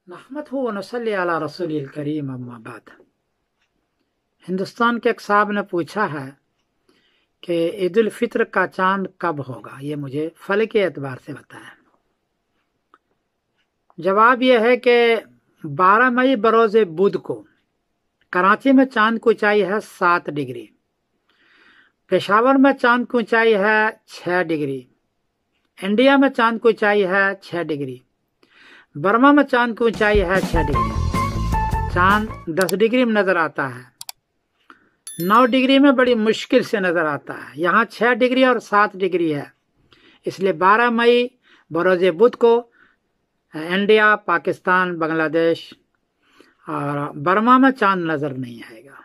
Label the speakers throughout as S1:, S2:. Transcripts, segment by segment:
S1: नहमदहु व नसल्ली अला रसूलिल करीम अम्मा बाद। हिंदुस्तान के एक साहब ने पूछा है कि ईद उल फित्र का चांद कब होगा, ये मुझे फलकी एतबार से बताएं। जवाब यह है कि 12 मई बरोज़ बुध को कराची में चांद की ऊंचाई है 7 डिग्री, पेशावर में चांद की ऊंचाई है 6 डिग्री, इंडिया में चांद की ऊंचाई है 6 डिग्री, बर्मा में चांद की ऊंचाई है 6 डिग्री। चांद 10 डिग्री में नजर आता है, 9 डिग्री में बड़ी मुश्किल से नजर आता है। यहाँ 6 डिग्री और 7 डिग्री है, इसलिए 12 मई बरोज़ बुध को इंडिया, पाकिस्तान, बांग्लादेश और बर्मा में चांद नजर नहीं आएगा।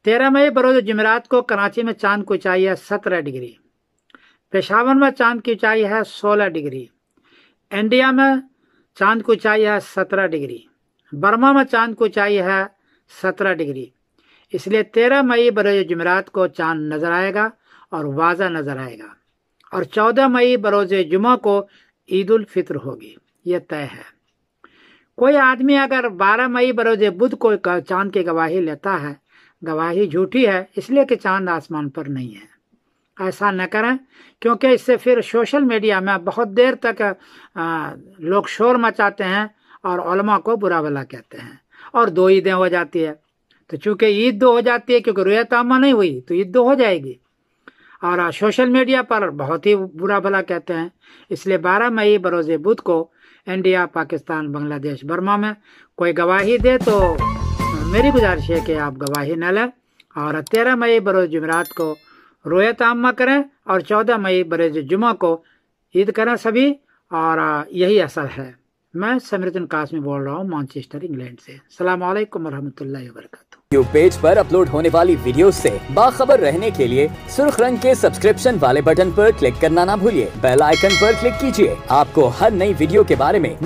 S1: 13 मई बरोज़ जुमेरात को कराची में चांद की ऊंचाई है 17 डिग्री, पेशावर में चांद की ऊंचाई है 16 डिग्री, इंडिया में चांद की ऊंचाई है 17 डिग्री, बर्मा में चांद की ऊंचाई है 17 डिग्री। इसलिए 13 मई बरोज़ जुमेरात को चांद नजर आएगा और वाज़ा नजर आएगा, और 14 मई बरोज़ जुमा को ईद उल फित्र होगी, ये तय है। कोई आदमी अगर 12 मई बरोज़ बुध को चांद की गवाही लेता है, गवाही झूठी है, इसलिए कि चांद आसमान पर नहीं है। ऐसा न करें, क्योंकि इससे फिर सोशल मीडिया में बहुत देर तक लोग शोर मचाते हैं और उलमा को बुरा भला कहते हैं, और 2 ईदें हो जाती है। तो चूंकि ईद 2 हो जाती है, क्योंकि रुयत आमा नहीं हुई, तो ईद 2 हो जाएगी, और सोशल मीडिया पर बहुत ही बुरा भला कहते हैं। इसलिए 12 मई बरोज़ बुध को इंडिया, पाकिस्तान, बांग्लादेश, बर्मा में कोई गवाही दे तो मेरी गुजारिश है कि आप गवाही न लें, और 13 मई बरोज़ जुमेरात को रुयत आमा करें, और 14 मई बरोज़ जुमा को ईद करें सभी, और यही असल है। मैं समीरुद्दीन कासमी बोल रहा हूँ मैनचेस्टर, इंग्लैंड से। अस्सलाम वालेकुम रहमतुल्लाहि व बरकातुहू।
S2: यूट्यूब पेज पर अपलोड होने वाली वीडियो से बाखबर रहने के लिए सुर्ख रंग के सब्सक्रिप्शन वाले बटन पर क्लिक करना ना भूलिए। बेल आइकन पर क्लिक कीजिए, आपको हर नई वीडियो के बारे में